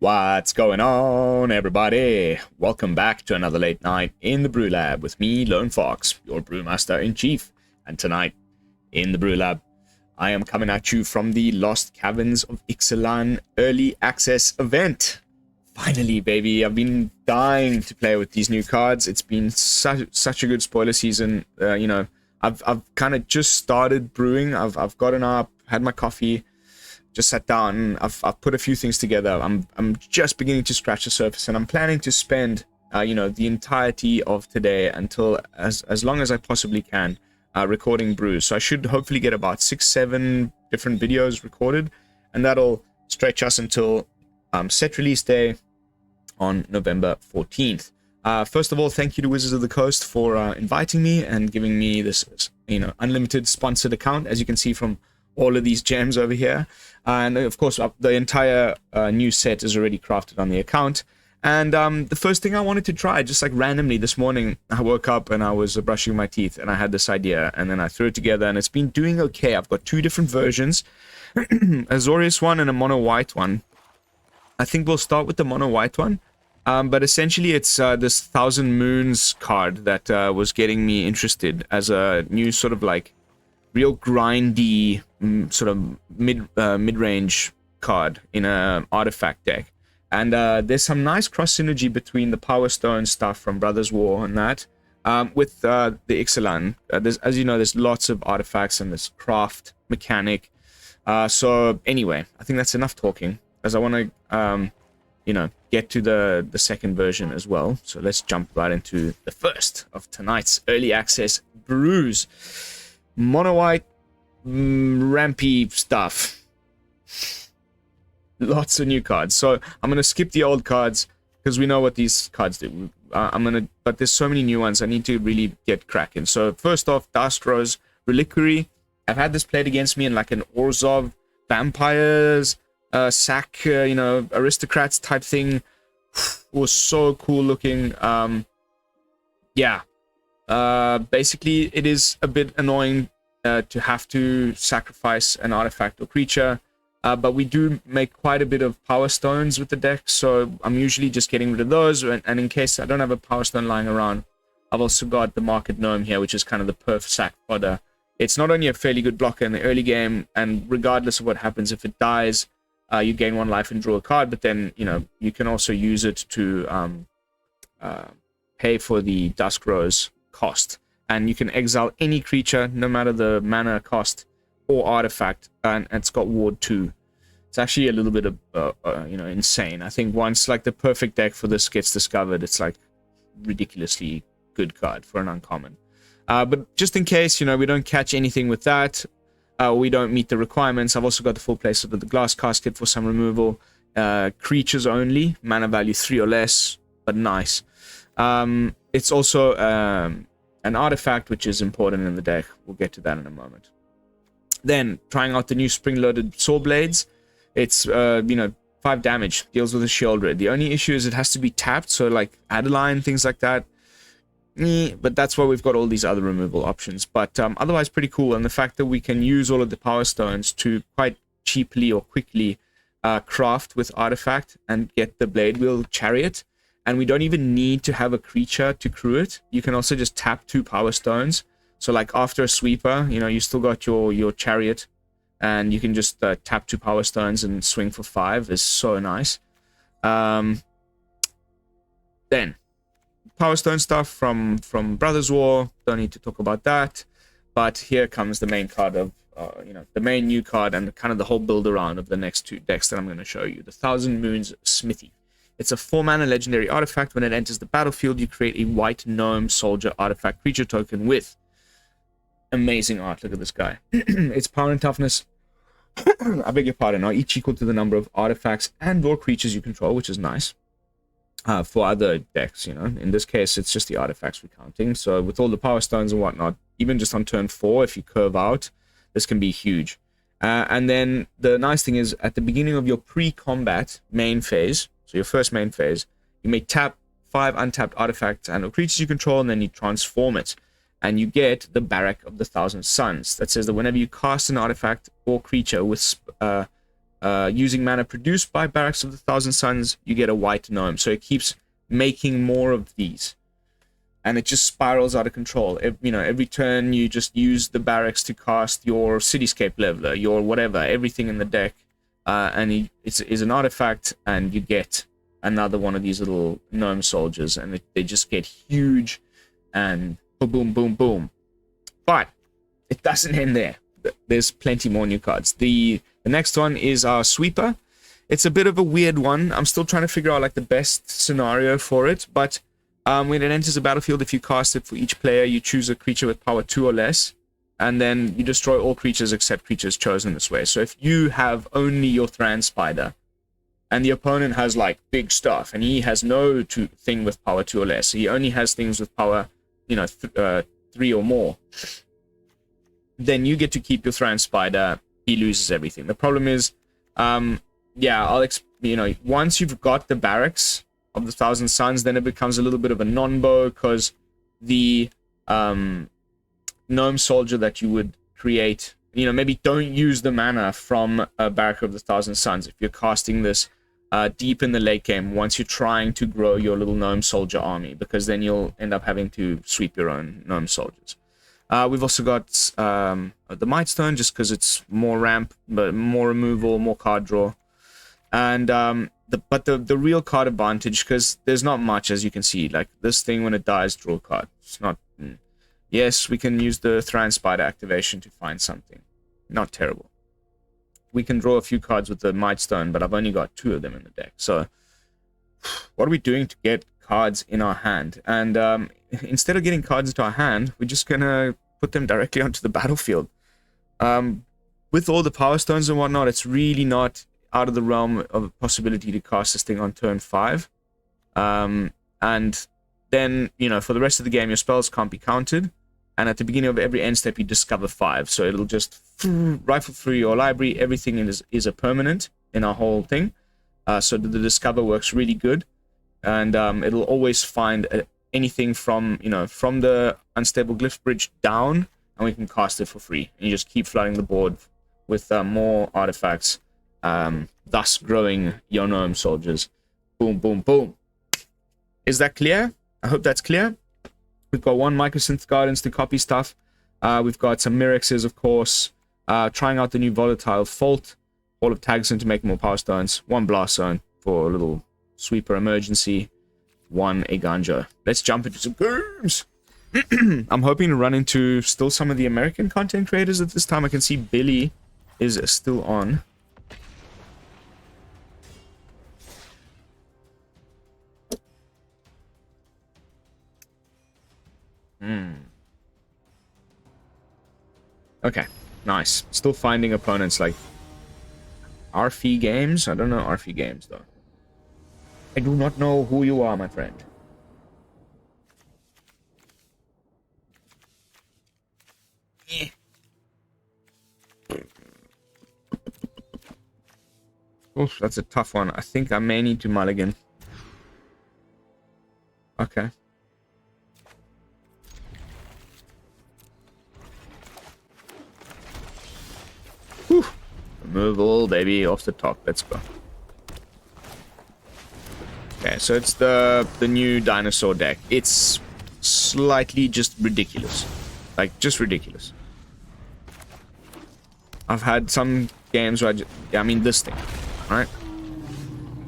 What's going on, everybody? Welcome back to another late night in the BrewLab with me, Lone Fox, your Brewmaster-in-Chief. And tonight, in the BrewLab, I am coming at you from the Lost Caverns of Ixalan Early Access event. Finally, baby, I've been dying to play with these new cards. It's been such a good spoiler season. I've kind of just started brewing. I've gotten up, had my coffee, just sat down. I've put a few things together. I'm just beginning to scratch the surface, and I'm planning to spend the entirety of today until as long as I possibly can recording brews. So I should hopefully get about 6-7 different videos recorded, and that'll stretch us until set release day on November 14th. First of all, thank you to Wizards of the Coast for inviting me and giving me this unlimited sponsored account, as you can see from all of these gems over here. And of course, the entire new set is already crafted on the account. And the first thing I wanted to try, just like randomly this morning, I woke up and I was brushing my teeth and I had this idea, and then I threw it together and it's been doing okay. I've got two different versions, Azorius one and a mono white one. I think we'll start with the mono white one. But essentially it's this Thousand Moons card that was getting me interested as a new sort of like real grindy sort of mid-range card in a artifact deck. And there's some nice cross synergy between the Power Stone stuff from Brothers War and that with the Ixalan. As you know, there's lots of artifacts and this craft mechanic. So anyway, I think that's enough talking, as I want to get to the second version as well. So let's jump right into the first of tonight's early access brews. Mono white, rampy stuff. Lots of new cards. So I'm gonna skip the old cards because we know what these cards do. But there's so many new ones. I need to really get cracking. So first off, Dastrow's Reliquary. I've had this played against me in like an Orzhov vampires sack, aristocrats type thing. Was so cool looking. Basically it is a bit annoying to have to sacrifice an artifact or creature, but we do make quite a bit of power stones with the deck, so I'm usually just getting rid of those, and in case I don't have a power stone lying around, I've also got the Market Gnome here, which is kind of the perf sack fodder. It's not only a fairly good blocker in the early game, and regardless of what happens, if it dies, you gain 1 life and draw a card, but then, you can also use it to pay for the Dusk Rose cost. And you can exile any creature, no matter the mana cost or artifact, and it's got Ward 2. It's actually a little bit of, insane. I think once, like, the perfect deck for this gets discovered, it's, like, ridiculously good card for an uncommon. But just in case, we don't catch anything with that, we don't meet the requirements, I've also got the full playset of the Glass Casket for some removal. Creatures only, mana value 3 or less, but nice. It's also an artifact, which is important in the deck. We'll get to that in a moment. Then, trying out the new Spring-Loaded Sawblades. It's, 5 damage, deals with a shield red. The only issue is it has to be tapped, so like Adeline, things like that. But that's why we've got all these other removal options. But otherwise pretty cool, and the fact that we can use all of the power stones to quite cheaply or quickly craft with artifact and get the Blade Wheel Chariot, and we don't even need to have a creature to crew it. You can also just tap 2 power stones. So like after a sweeper, you still got your chariot, and you can just tap 2 power stones and swing for 5. Is so nice. Then Power Stone stuff from Brothers War. Don't need to talk about that. But here comes the main card of, the main new card and kind of the whole build around of the next 2 decks that I'm going to show you. The Thousand Moons Smithy. It's a 4-mana legendary artifact. When it enters the battlefield, you create a white gnome soldier artifact creature token with amazing art. Look at this guy. Its power and toughness, I beg your pardon, are each equal to the number of artifacts and or creatures you control, which is nice. For other decks, in this case, it's just the artifacts we're counting. So with all the power stones and whatnot, even just on turn 4, if you curve out, this can be huge. And then the nice thing is, at the beginning of your pre-combat main phase, so your first main phase, you may tap 5 untapped artifacts and or creatures you control, and then you transform it. And you get the Barrack of the Thousand Suns. That says that whenever you cast an artifact or creature with using mana produced by Barracks of the Thousand Suns, you get a white gnome. So it keeps making more of these. And it just spirals out of control. Every turn you just use the barracks to cast your Cityscape Leveler, your whatever, everything in the deck. And it's an artifact, and you get another one of these little gnome soldiers, and they just get huge, and boom, boom, boom, boom. But it doesn't end there. There's plenty more new cards. The next one is our Sweeper. It's a bit of a weird one. I'm still trying to figure out like the best scenario for it, but when it enters the battlefield, if you cast it for each player, you choose a creature with power 2 or less, and then you destroy all creatures except creatures chosen this way. So if you have only your Thran Spider, and the opponent has like big stuff, and he has no thing with power 2 or less, he only has things with power, 3 or more, then you get to keep your Thran Spider. He loses everything. The problem is, once you've got the barracks of the Thousand Suns, then it becomes a little bit of a non-bow, because the gnome soldier that you would create, maybe don't use the mana from a Barrack of the Thousand Suns if you're casting this deep in the late game, once you're trying to grow your little gnome soldier army, because then you'll end up having to sweep your own gnome soldiers. We've also got the Mightstone, just because it's more ramp, but more removal, more card draw. And the real card advantage, because there's not much, as you can see, like this thing, when it dies, draw a card. It's not... Yes, we can use the Thran Spider activation to find something. Not terrible. We can draw a few cards with the Mightstone, but I've only got 2 of them in the deck. So, what are we doing to get cards in our hand? And instead of getting cards into our hand, we're just going to put them directly onto the battlefield. With all the Power Stones and whatnot, it's really not out of the realm of a possibility to cast this thing on turn 5. And then, for the rest of the game, your spells can't be counted. And at the beginning of every end step, you discover 5. So it'll just rifle through your library. Everything is a permanent in our whole thing. So the discover works really good. And it'll always find anything from the Unstable Glyphbridge down, and we can cast it for free. And you just keep flooding the board with more artifacts, thus growing your gnome soldiers. Boom, boom, boom. Is that clear? I hope that's clear. We've got 1 Microsynth Gardens to copy stuff. We've got some Mirexes, of course. Trying out the new Volatile Fault. Hall of Tagsin to make more Power Stones. 1 Blast Zone for a little sweeper emergency. 1 Eiganjo. Let's jump into some games. I'm hoping to run into still some of the American content creators at this time. I can see Billy is still on. Okay, nice. Still finding opponents like RF Games. I don't know RF Games though. I do not know who you are, my friend. Oof, that's a tough one. I think I may need to mulligan. Okay. Whew. Removal, baby, off the top. Let's go. Okay, so it's the new dinosaur deck. It's slightly just ridiculous. Like, just ridiculous. I've had some games where this thing, right?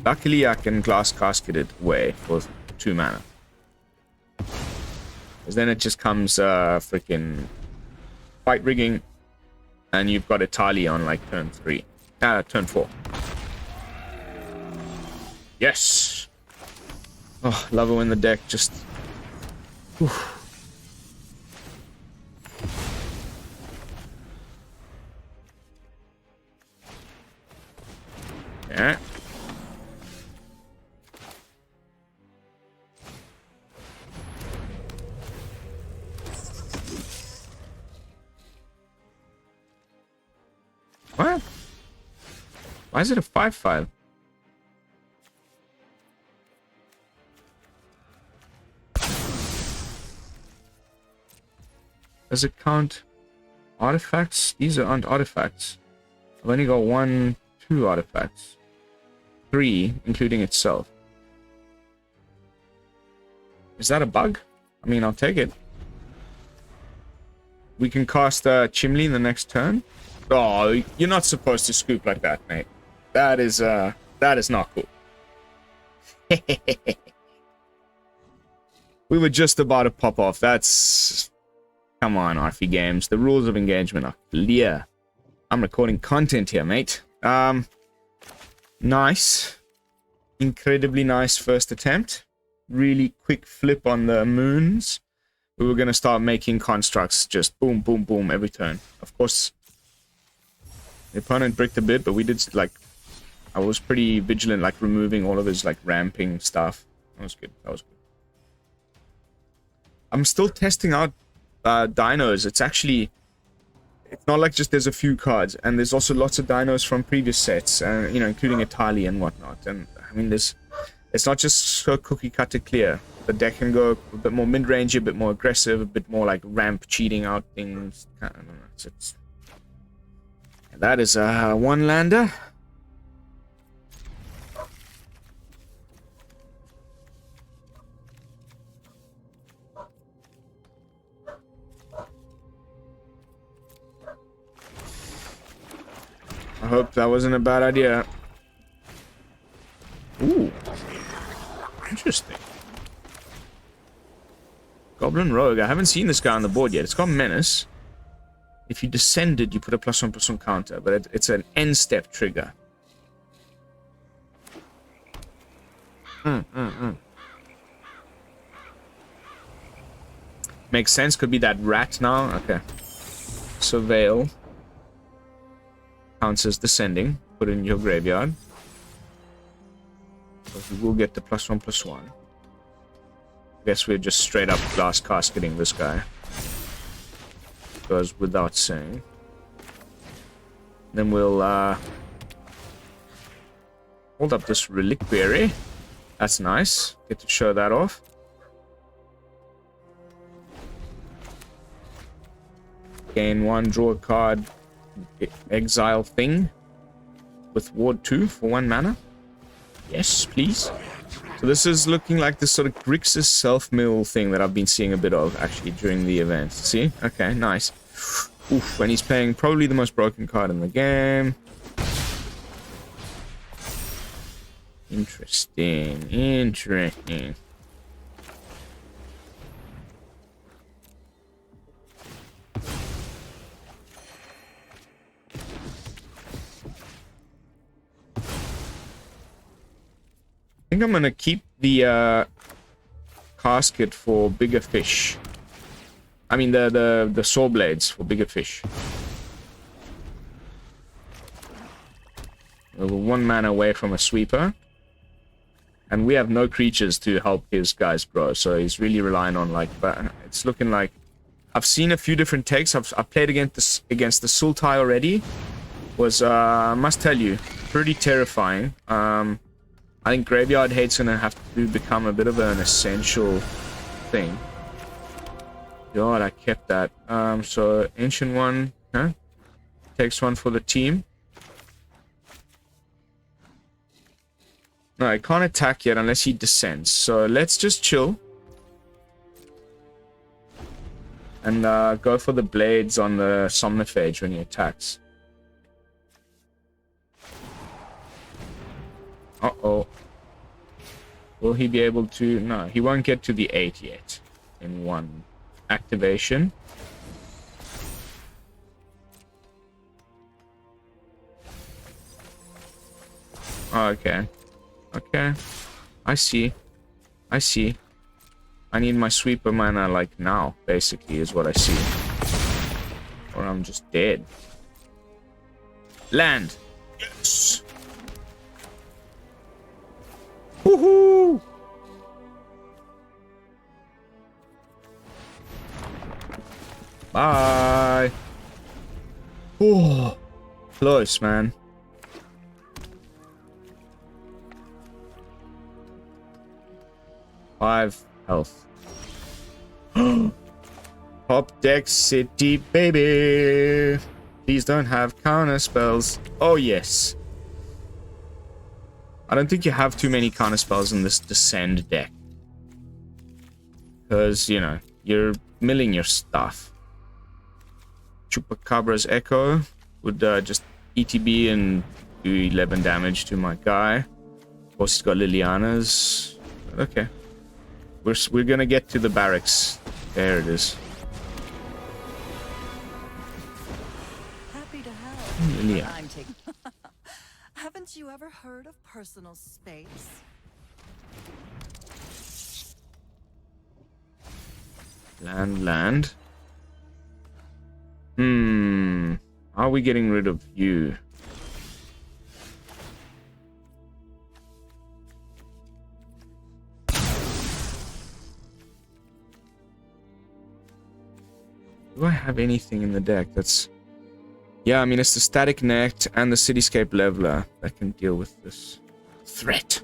Luckily, I can Glass Casket it away for 2 mana. Because then it just comes freaking fight rigging, and you've got a tally on like turn 4. Yes! Oh, love it when the deck just... Whew. Yeah. What? Why is it a 5/5? Does it count artifacts? These aren't artifacts. I've only got 1, 2 artifacts. 3, including itself. Is that a bug? I mean, I'll take it. We can cast Chimney in the next turn. Oh, you're not supposed to scoop like that, mate. That is not cool. We were just about to pop off. That's... Come on, RP Games. The rules of engagement are clear. I'm recording content here, mate. Nice. Incredibly nice first attempt. Really quick flip on the moons. We were going to start making constructs. Just boom, boom, boom every turn. Of course, the opponent bricked a bit, but we did, like... I was pretty vigilant, like, removing all of his, like, ramping stuff. That was good. That was good. I'm still testing out dinos. It's actually... It's not like just there's a few cards. And there's also lots of dinos from previous sets. You know, including Italy and whatnot. And, I mean, there's... It's not just so cookie-cutter clear. The deck can go a bit more mid-range, a bit more aggressive, a bit more, like, ramp cheating out things. I don't know. It's... That is a one-lander. I hope that wasn't a bad idea. Ooh. Interesting. Goblin Rogue. I haven't seen this guy on the board yet. It's got Menace. If you descended, you put a +1/+1 counter, but it's an end-step trigger. Makes sense. Could be that rat now. Okay. Surveil. Counts as descending. Put it in your graveyard. So we will get the +1/+1. Guess we're just straight up glass casketing this guy. Goes without saying. Then we'll hold up this reliquary. That's nice. Get to show that off. Gain 1, draw a card. Exile thing with ward 2 for 1 mana. Yes, please. So this is looking like this sort of Grixis self-mill thing that I've been seeing a bit of actually during the event. See? Okay, nice. Oof, and he's playing probably the most broken card in the game. Interesting. Interesting. I think I'm gonna keep the casket for bigger fish. I mean the Sawblades for bigger fish. We're 1 mana away from a sweeper. And we have no creatures to help his guys grow, so he's really relying on, like, but it's looking like I've seen a few different takes. I've played against the Sultai already. Was I must tell you, pretty terrifying. I think Graveyard Hate's gonna have to become a bit of an essential thing. God, I kept that. So Ancient one, huh? Takes 1 for the team. No, I can't attack yet unless he descends. So let's just chill. And go for the blades on the Somniphage when he attacks. Uh-oh. Will he be able to... No, he won't get to the 8 yet. In 1 activation. Oh, okay. Okay. I see. I see. I need my sweeper mana, like, now, basically, is what I see. Or I'm just dead. Land! Yes! Woohoo! Bye! Oh, close, man. Five health. Top deck city, baby. Please don't have counter spells. Oh, yes. I don't think you have too many counter spells in this Descend deck. Because, you know, you're milling your stuff. Chupacabra's Echo would just ETB and do 11 damage to my guy. Of course, he's got Liliana's. Okay. We're gonna get to the barracks. There it is. Happy to help. Lilia. I'm taking. Haven't you ever heard of personal space? Land. How are we getting rid of you? Do I have anything in the deck that's... Yeah, I mean, it's the Static Net and the Cityscape Leveler that can deal with this threat.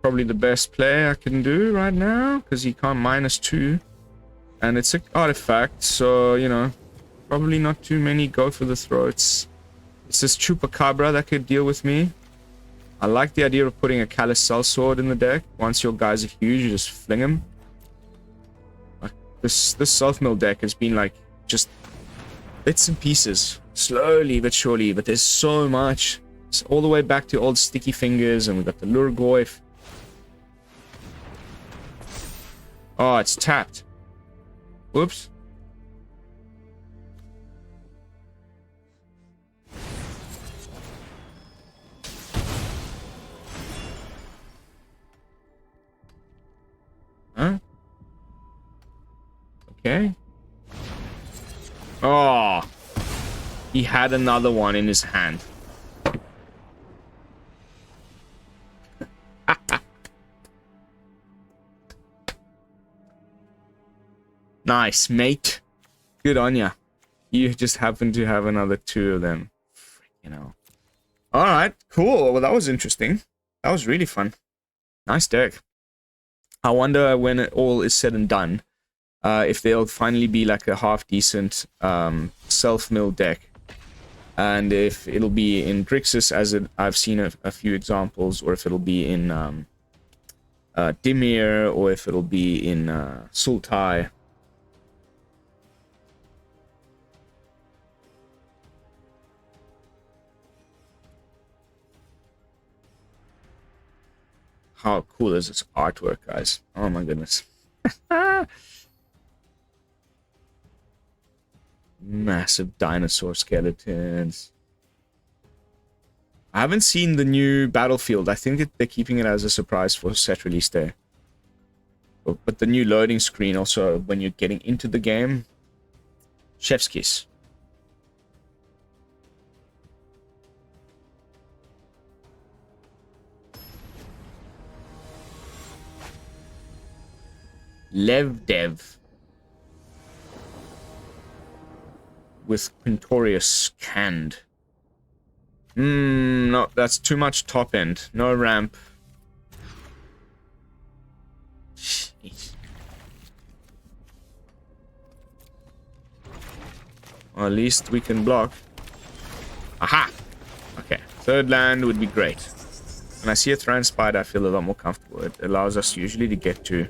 Probably the best play I can do right now, because he can't -2. And it's an artifact, so, you know, probably not too many go for the throats. It's this Chupacabra that could deal with me. I like the idea of putting a Callous Sellsword in the deck. Once your guys are huge, you just fling them. Like, this self-mill deck has been, like, just bits and pieces. Slowly but surely, but there's so much. It's all the way back to old Sticky Fingers, and we've got the Lurgoyf. Oh, it's tapped. Whoops. Huh? Okay. Oh. He had another one in his hand. Nice, mate. Good on ya. You just happen to have another 2 of them. Freaking hell. Alright, cool. Well, that was interesting. That was really fun. Nice deck. I wonder when it all is said and done, if there'll finally be like a half-decent self-mill deck. And if it'll be in Grixis, as I've seen a few examples, or if it'll be in Dimir, or if it'll be in Sultai. How cool is this artwork, guys? Oh my goodness. Massive dinosaur skeletons. I haven't seen the new battlefield. I think they're keeping it as a surprise for set release day. But the new loading screen also, when you're getting into the game, chef's kiss. Levdev with Quintorius canned. No, that's too much top end. No ramp. Jeez. Well, at least we can block. Aha! Okay, third land would be great. When I see a Thran Spider, I feel a lot more comfortable. It allows us usually to get to...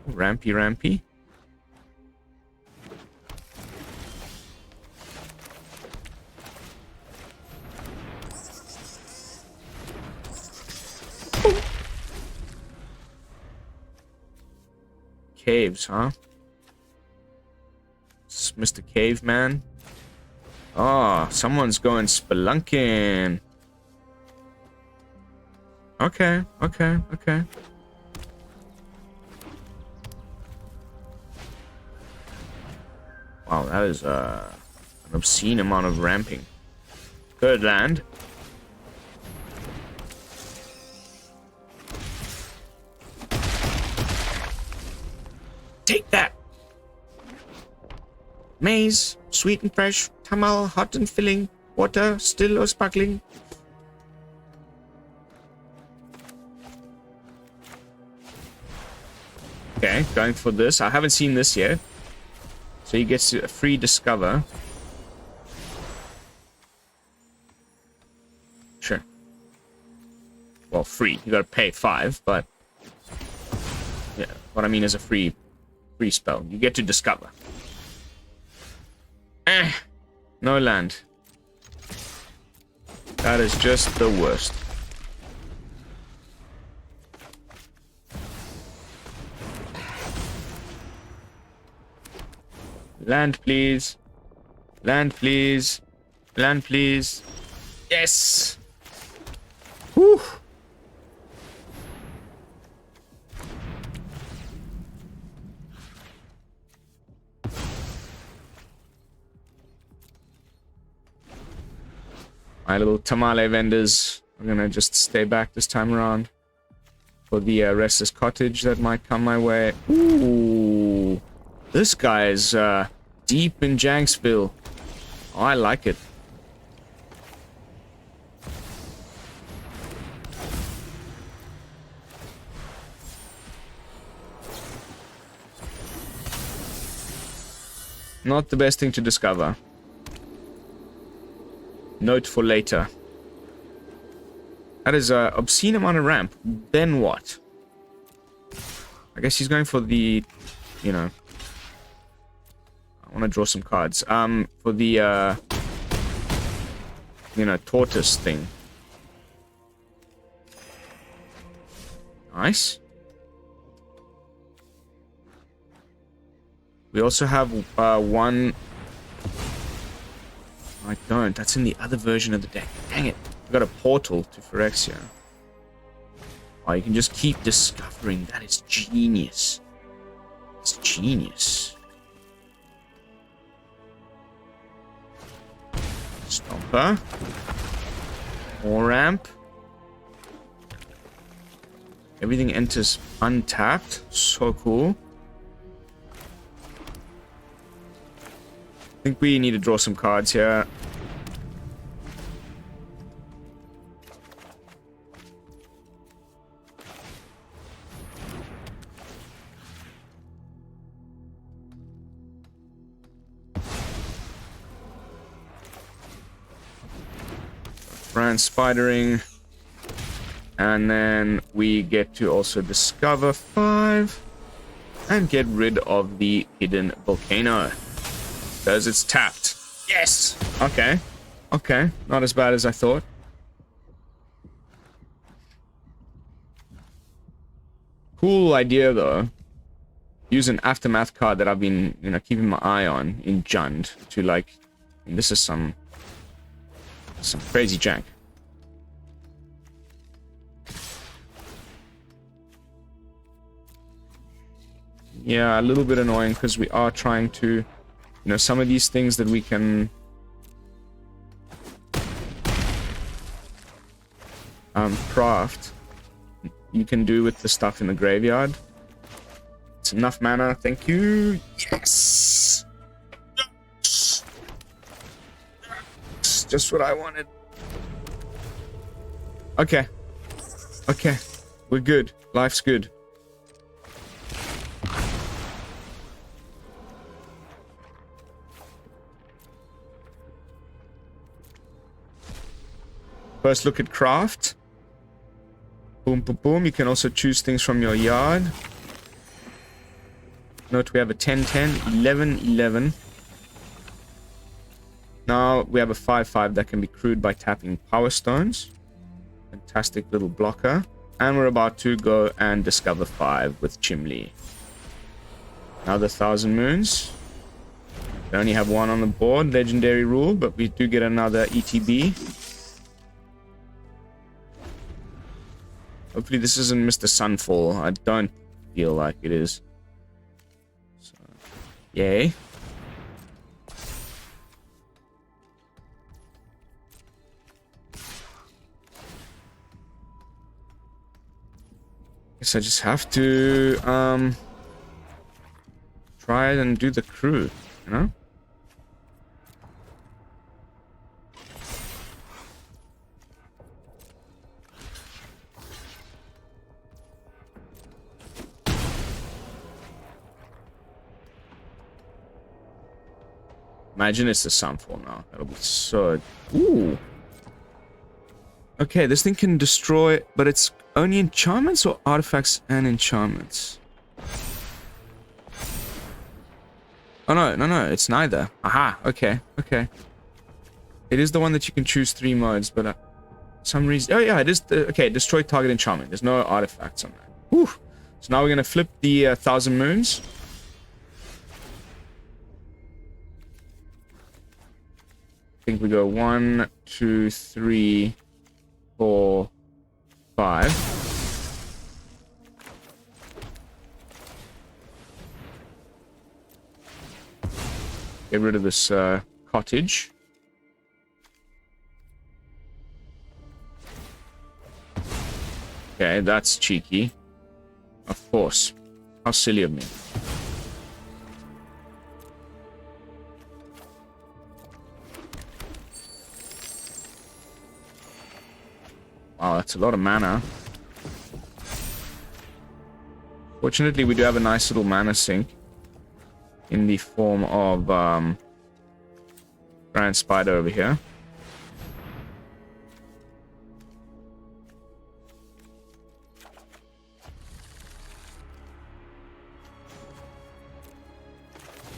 Rampy. Caves, huh? It's Mr. Caveman. Oh, someone's going spelunking. Okay. Wow, that is an obscene amount of ramping. Third land. Take that! Maize, sweet and fresh. Tamal, hot and filling. Water, still or sparkling. Okay, going for this. I haven't seen this yet. So he gets a free discover. Sure. Well, free. You gotta pay 5, but... yeah, what I mean is a free spell. You get to discover. No land. That is just the worst. Land, please. Land, please. Land, please. Yes! Whew! My little tamale vendors are gonna just stay back this time around for the restless cottage that might come my way. Ooh, this guy is deep in Janksville. Oh, I like it. Not the best thing to discover. Note for later. That is an obscene amount of ramp. Then what? I guess he's going for the, you know... I want to draw some cards. For the, you know, tortoise thing. Nice. We also have one... I don't. That's in the other version of the deck. Dang it. I've got a portal to Phyrexia. Oh, you can just keep discovering. That is genius. It's genius. Stomper. More ramp. Everything enters untapped. So cool. I think we need to draw some cards here. Thran Spidering. And then we get to also discover 5 and get rid of the hidden volcano. Because it's tapped. Yes! Okay. Okay. Not as bad as I thought. Cool idea, though. Use an Aftermath card that I've been, you know, keeping my eye on in Jund to, like... And this is some crazy jank. Yeah, a little bit annoying because we are trying to... You know, some of these things that we can craft, you can do with the stuff in the graveyard. It's enough mana, thank you. Yes! Yes! Yes! Just what I wanted. Okay. Okay. We're good. Life's good. First look at craft. Boom, boom, boom. You can also choose things from your yard. Note we have a 10-10, 11-11. Now we have a 5-5 that can be crewed by tapping Power Stones. Fantastic little blocker. And we're about to go and discover 5 with Chimley. Another Thousand Moons. We only have 1 on the board, legendary rule, but we do get another ETB. Hopefully this isn't Mr. Sunfall. I don't feel like it is. So, yay. Guess I just have to try and do the crew, you know? Imagine it's the Sunfall now. That'll be so... Ooh. Okay, this thing can destroy, but it's only enchantments or artifacts and enchantments? Oh, no, it's neither. Aha, okay. It is the one that you can choose 3 modes, but some reason... Oh, yeah, it is... okay, destroy target enchantment. There's no artifacts on that. Whew. So now we're going to flip the Thousand Moons. I think we go 1, 2, 3, 4, 5. Get rid of this cottage. Okay, that's cheeky. Of course. How silly of me. Wow, that's a lot of mana. Fortunately, we do have a nice little mana sink in the form of Thran Spider over here.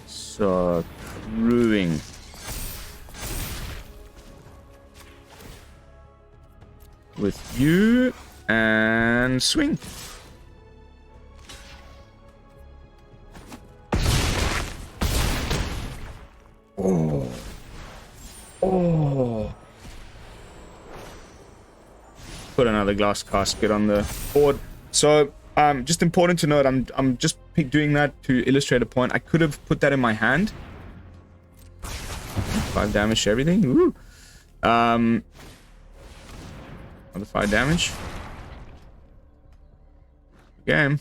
So, brewing. With you and swing. Oh. Put another glass casket on the board. So, just important to note, I'm just doing that to illustrate a point. I could have put that in my hand. 5 damage to everything. Ooh. Another 5 damage. Game.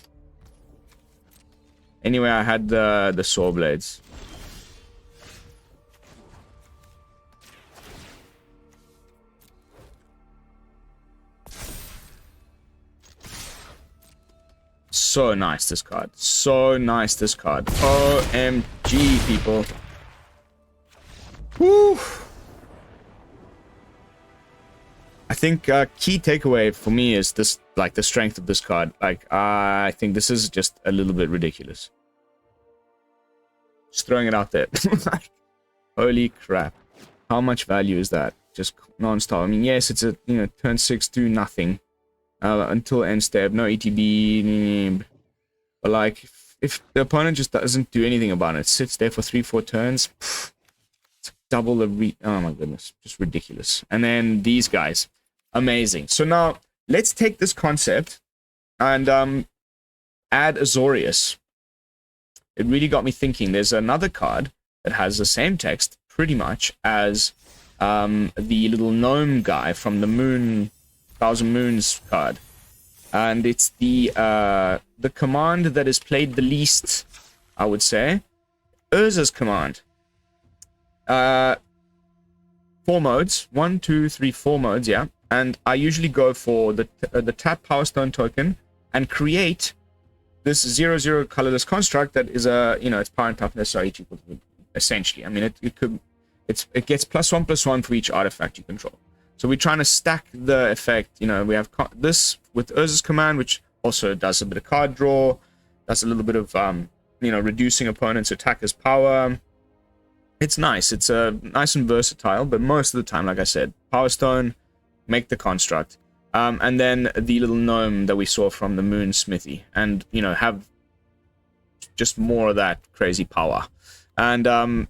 Anyway, I had the Sawblades. So nice, this card. So nice, this card. OMG, people. Woo! I think key takeaway for me is this, like, the strength of this card. Like, I think this is just a little bit ridiculous. Just throwing it out there. Like, holy crap. How much value is that? Just non-stop. I mean, yes, it's a, you know, turn 6, do nothing. Until end step, no ETB. But like, if the opponent just doesn't do anything about it, sits there for 3-4 turns, it's double the oh my goodness, just ridiculous. And then these guys, amazing. So now let's take this concept and add Azorius. It really got me thinking. There's another card that has the same text, pretty much, as the little gnome guy from the Thousand Moons card, and it's the command that is played the least, I would say. Urza's command. 4 modes, 1, 2, 3, 4 modes, yeah. And I usually go for the tap Power Stone token and create this 0/0 colorless construct that is a, you know, its power and toughness are each equal to, essentially. I mean, it gets +1/+1 for each artifact you control. So we're trying to stack the effect. You know, we have this with Urza's command, which also does a bit of card draw, does a little bit of, you know, reducing opponents' attackers' power. It's nice. It's nice and versatile, but most of the time, like I said, Power Stone, make the construct. And then the little gnome that we saw from the Moon Smithy. And, you know, have just more of that crazy power. And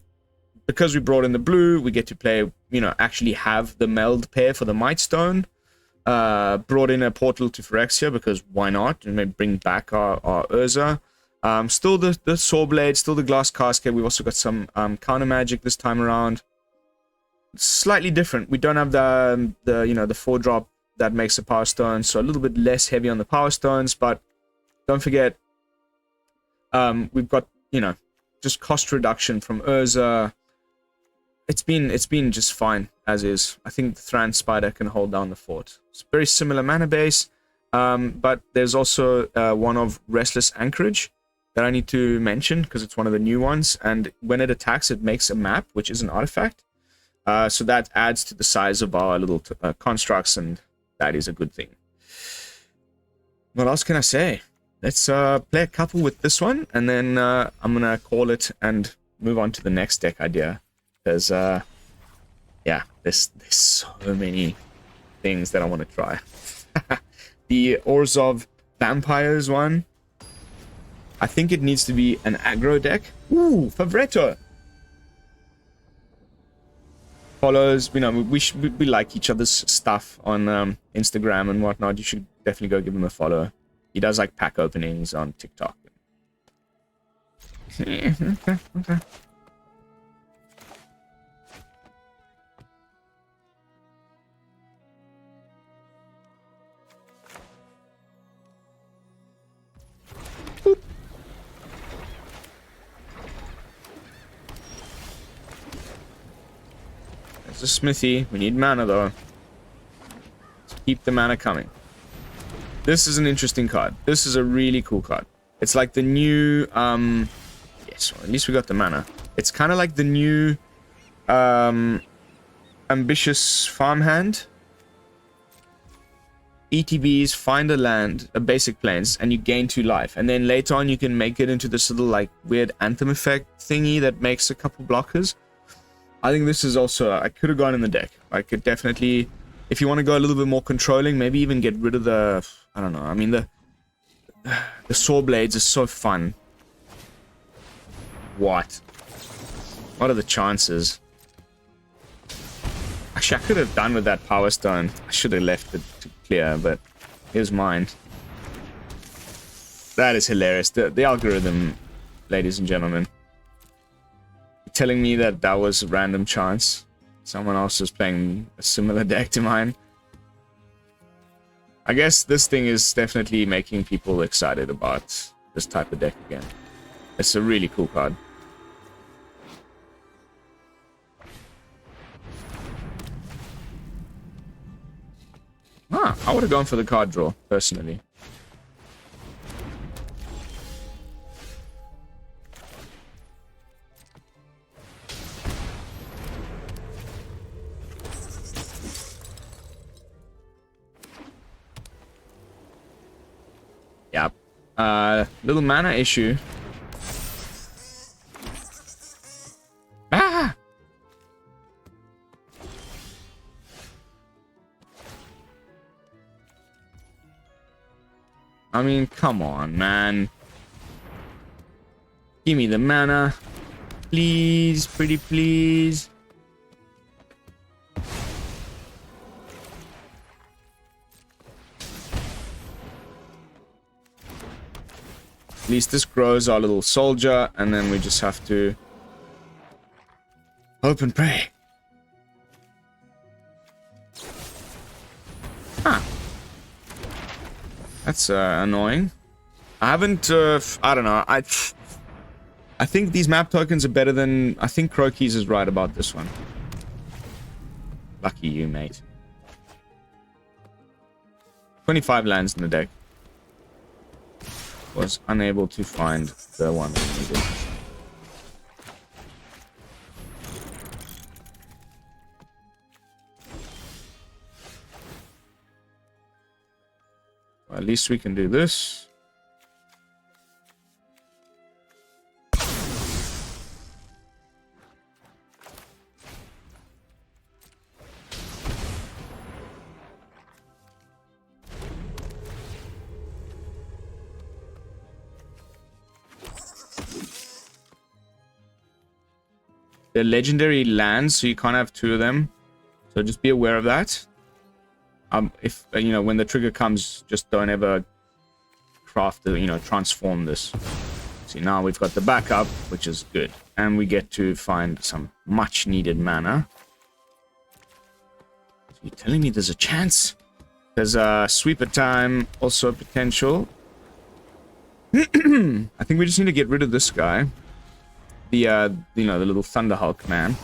because we brought in the blue, we get to play, you know, actually have the meld pair for the Mightstone. Brought in a portal to Phyrexia because why not? And maybe bring back our Urza. Still the Sawblade, still the glass casket. We've also got some counter magic this time around. Slightly different. We don't have the you know, the 4-drop that makes the Power Stone, so a little bit less heavy on the Power Stones. But don't forget, we've got, you know, just cost reduction from Urza. It's been just fine as is. I think the Thran Spider can hold down the fort. It's very similar mana base, but there's also one of Restless Anchorage that I need to mention because it's one of the new ones. And when it attacks, it makes a map, which is an artifact. So that adds to the size of our little constructs, and that is a good thing. What else can I say? Let's play a couple with this one, and then I'm going to call it and move on to the next deck idea. Because, yeah, there's so many things that I want to try. The Orzhov Vampires one. I think it needs to be an aggro deck. Ooh, Favretto! Follows, you know, we like each other's stuff on Instagram and whatnot. You should definitely go give him a follow. He does like pack openings on TikTok. Okay. Boop. There's a smithy. We need mana though. Let's keep the mana coming. This is an interesting card. This is a really cool card. It's like the new yes, well, at least we got the mana. It's kind of like the new ambitious farmhand. ETBs, find a land, a basic plains, and you gain 2 life. And then later on you can make it into this little like weird anthem effect thingy that makes a couple blockers. I think this is also, I could have gone in the deck. I could definitely, if you want to go a little bit more controlling, maybe even get rid of the, I don't know, I mean the Sawblades is so fun. What are the chances? Actually, I could have done with that Power Stone. I should have left it to clear, but here's mine. That is hilarious. The algorithm, ladies and gentlemen. Telling me that that was a random chance. Someone else was playing a similar deck to mine. I guess this thing is definitely making people excited about this type of deck again. It's a really cool card. I would have gone for the card draw, personally. Yep. Little mana issue. Ah! I mean, come on, man. Give me the mana. Please, pretty please. At least this grows our little soldier, and then we just have to hope and pray. Huh. That's annoying. I haven't, I don't know. I think these map tokens are better than... I think Croquis is right about this one. Lucky you, mate. 25 lands in the deck. Was unable to find the one we needed. Well, at least we can do this. They're legendary lands, so you can't have 2 of them. So just be aware of that. If you know, when the trigger comes, just don't ever craft the, you know, transform this. See, now we've got the backup, which is good, and we get to find some much needed mana. So you're telling me there's a chance? There's a sweeper time, also potential. I think we just need to get rid of this guy. The, you know, the little Thunder Hulk man.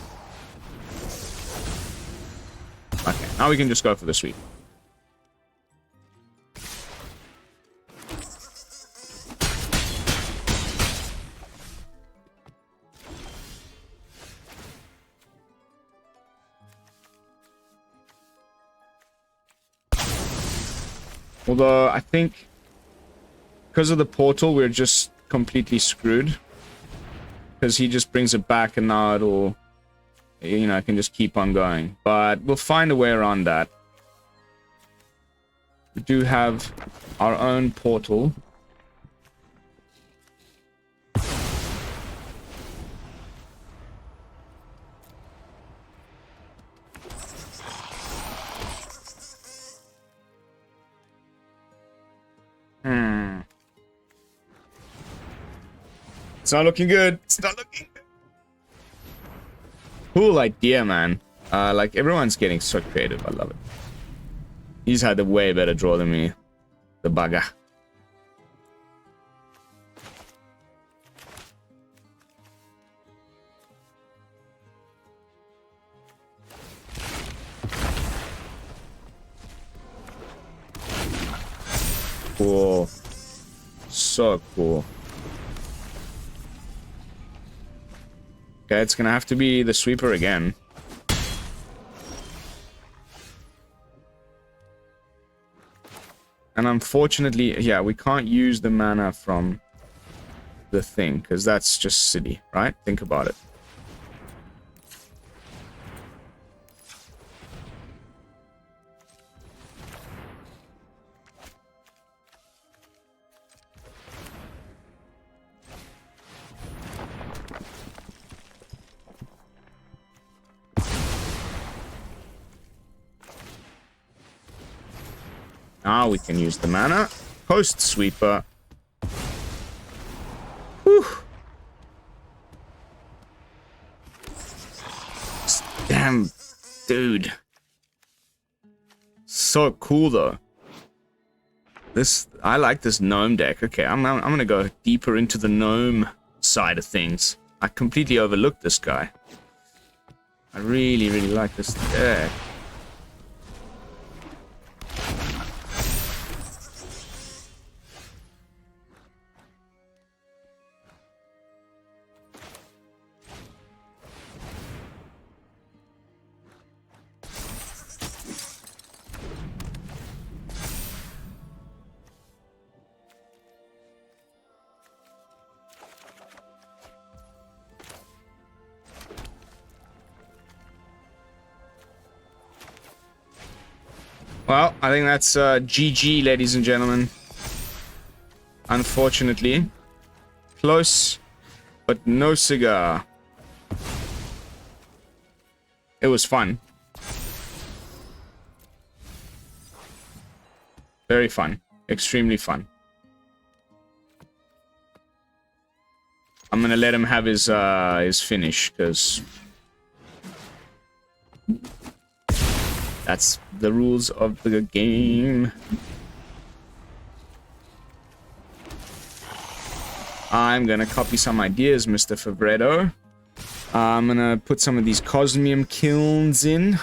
Okay, now we can just go for the sweep. Although, I think because of the portal, we're just completely screwed. Because he just brings it back and now it'll, you know, I can just keep on going. But we'll find a way around that. We do have our own portal. It's not looking good. It's not looking good. Cool idea, man. Like, everyone's getting so creative. I love it. He's had a way better draw than me. The bugger. Cool. So cool. Okay, it's gonna have to be the sweeper again. And unfortunately, yeah, we can't use the mana from the thing, because that's just silly, right? Think about it. Now we can use the mana. Post sweeper. Whew. Damn, dude. So cool though. I like this gnome deck. Okay, I'm gonna go deeper into the gnome side of things. I completely overlooked this guy. I really, really like this deck. Well, I think that's GG, ladies and gentlemen. Unfortunately. Close, but no cigar. It was fun. Very fun. Extremely fun. I'm gonna let him have his finish, because that's the rules of the game. I'm gonna copy some ideas, Mr. Favretto. I'm gonna put some of these Cosmium Kilns in.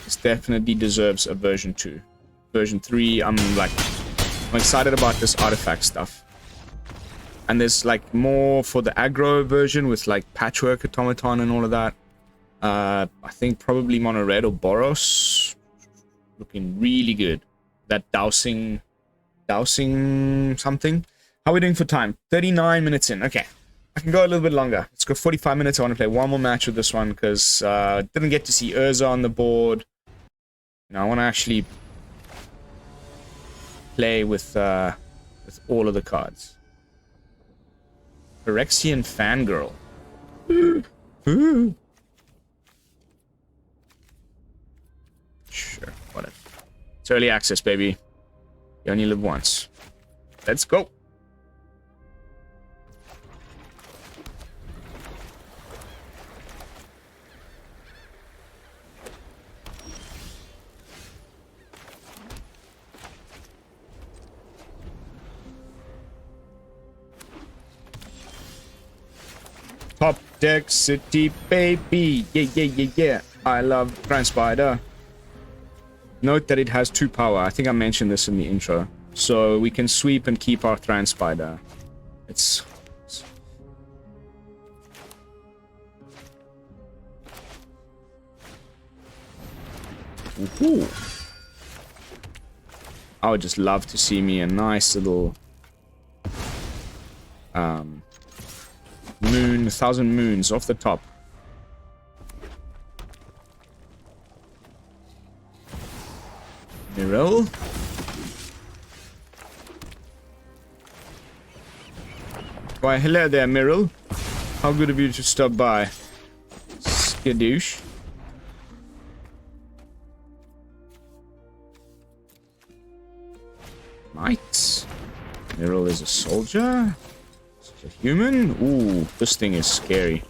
This definitely deserves a version 2. Version 3, I'm excited about this artifact stuff. And there's like more for the aggro version with like Patchwork Automaton and all of that. I think probably mono red or Boros. Looking really good. That dowsing something. How are we doing for time? 39 minutes in. Okay. I can go a little bit longer. Let's go 45 minutes. I want to play one more match with this one because didn't get to see Urza on the board. You know, I want to actually play with all of the cards. Phyrexian Fangirl. Sure, whatever. It's early access, baby. You only live once. Let's go. Top deck city, baby. Yeah, yeah, yeah, yeah. I love Thran Spider. Note that it has 2 power. I think I mentioned this in the intro. So we can sweep and keep our Thran Spider. It's... Ooh. I would just love to see me a nice little moon, 1,000 moons off the top. Miral. Why, hello there, Miral. How good of you to stop by. Skadoosh. Might. Miral is a soldier. Is it a human? Ooh, this thing is scary.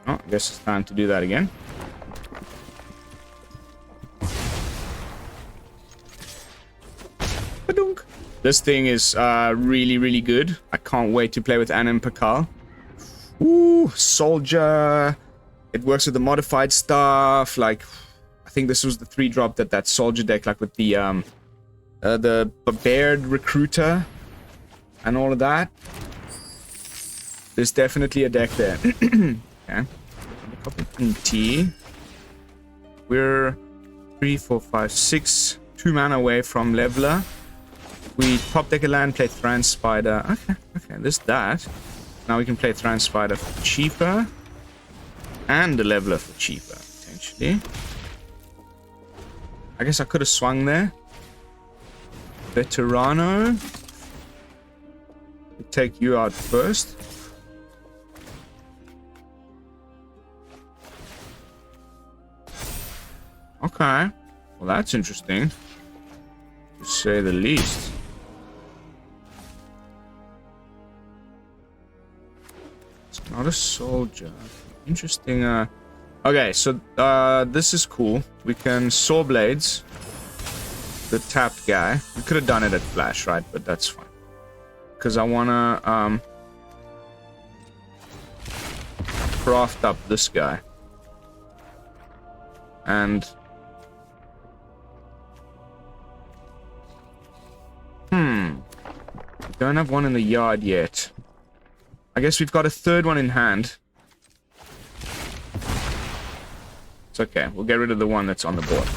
Oh, I guess it's time to do that again. Badunk. This thing is really, really good. I can't wait to play with Anna and Pakal. Ooh, soldier. It works with the modified stuff. Like, I think this was the 3-drop that soldier deck, like with the Baird Recruiter and all of that. There's definitely a deck there. Okay. A couple of tea. We're 3, 4, 5, 6, 2 mana away from Leveler. We top deck a land, play Thran Spider. Okay, there's that. Now we can play Thran Spider for cheaper. And the Leveler for cheaper, potentially. I guess I could have swung there. Veterano. We'll take you out first. Okay. Well, that's interesting, to say the least. It's not a soldier. Interesting. Okay, so this is cool. We can Sawblades the tapped guy. We could have done it at Flash, right? But that's fine. Because I wanna craft up this guy. And we don't have one in the yard yet. I guess we've got a third one in hand. It's okay. We'll get rid of the one that's on the board.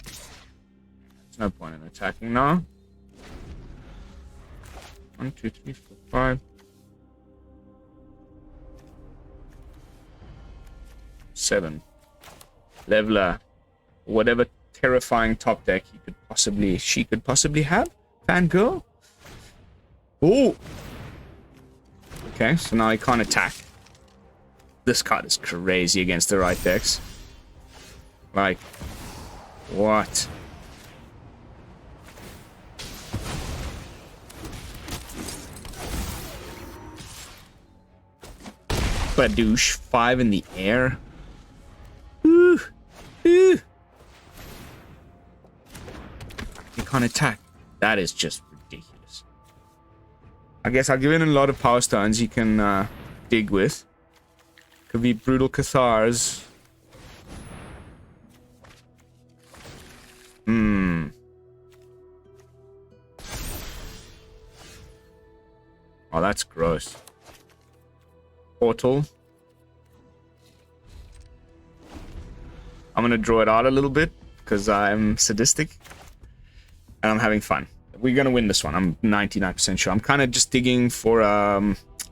There's no point in attacking now. 1, 2, 3, 4, 5. 7. Leveler. Whatever terrifying top deck she could possibly have. Fangirl. Ooh. Okay, so now he can't attack. This card is crazy against the right decks. Like, what? Badoosh, 5 in the air. Ooh. Ooh. He can't attack. That is just ridiculous. I guess I'll give him a lot of power stones he can dig with. Could be Brutal Cathars. Oh, that's gross. Portal. I'm gonna draw it out a little bit because I'm sadistic and I'm having fun. We're gonna win this one. I'm 99% sure. I'm kind of just digging for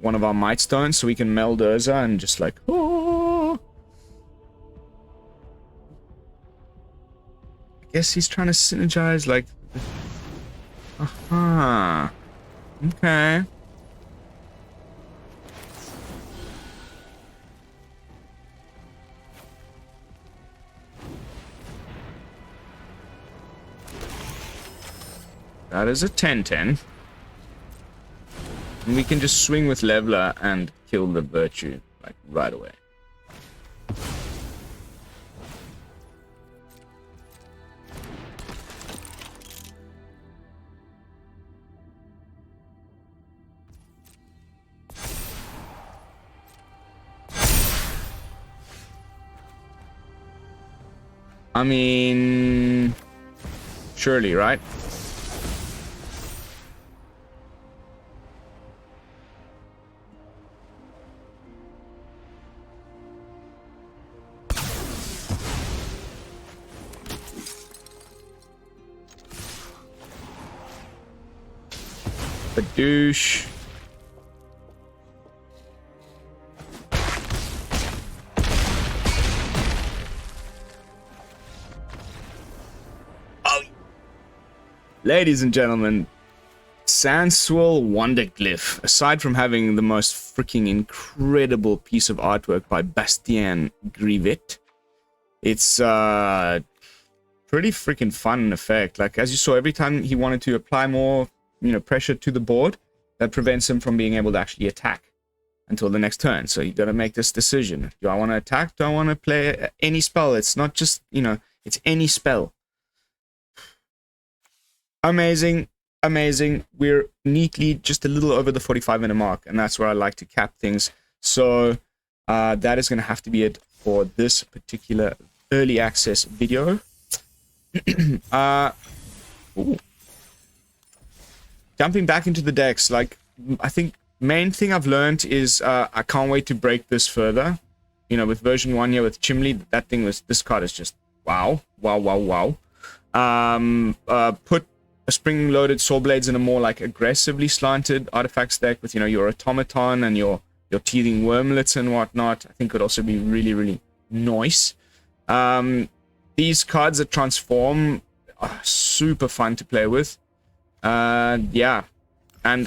one of our Mightstones so we can meld Urza and just like, oh. I guess he's trying to synergize like. Aha. Okay. That is a 10-10. And we can just swing with Leveler and kill the Virtue, like, right away. I mean... surely, right? Shabadoosh. Oh! Ladies and gentlemen, Sandswell Wonder Glyph, aside from having the most freaking incredible piece of artwork by Bastien Grivet, it's pretty freaking fun effect. Like, as you saw, every time he wanted to apply more, pressure to the board, that prevents him from being able to actually attack until the next turn. So you got to make this decision. Do I want to attack? Do I want to play any spell? It's not just, it's any spell. Amazing. Amazing. We're neatly just a little over the 45-minute mark, and that's where I like to cap things. So that is going to have to be it for this particular early access video. Jumping back into the decks, like, I think main thing I've learned is I can't wait to break this further. With version 1 here with Chimley, this card is just wow. Put Spring-Loaded Sawblades in a more like aggressively slanted artifacts deck with your automaton and your teething wormlets and whatnot. I think could also be really, really nice. These cards that transform are super fun to play with. Yeah, and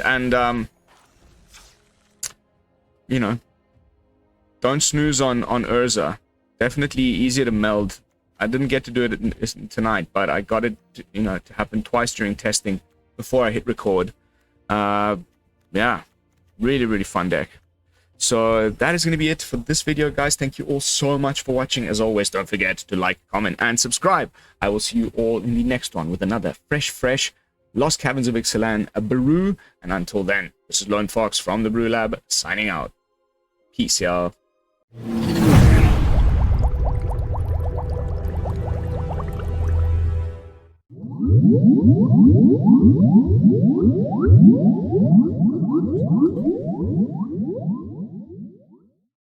don't snooze on Urza. Definitely easier to meld. I didn't get to do it tonight, but I got it to happen twice during testing before I hit record. Yeah, really, really fun deck. So that is going to be it for this video, guys. Thank you all so much for watching. As always, don't forget to like, comment, and subscribe. I will see you all in the next one with another fresh Lost Caverns of Ixalan, a brew. And until then, this is Lone Fox from the BrewLab, signing out. Peace, y'all. Woo!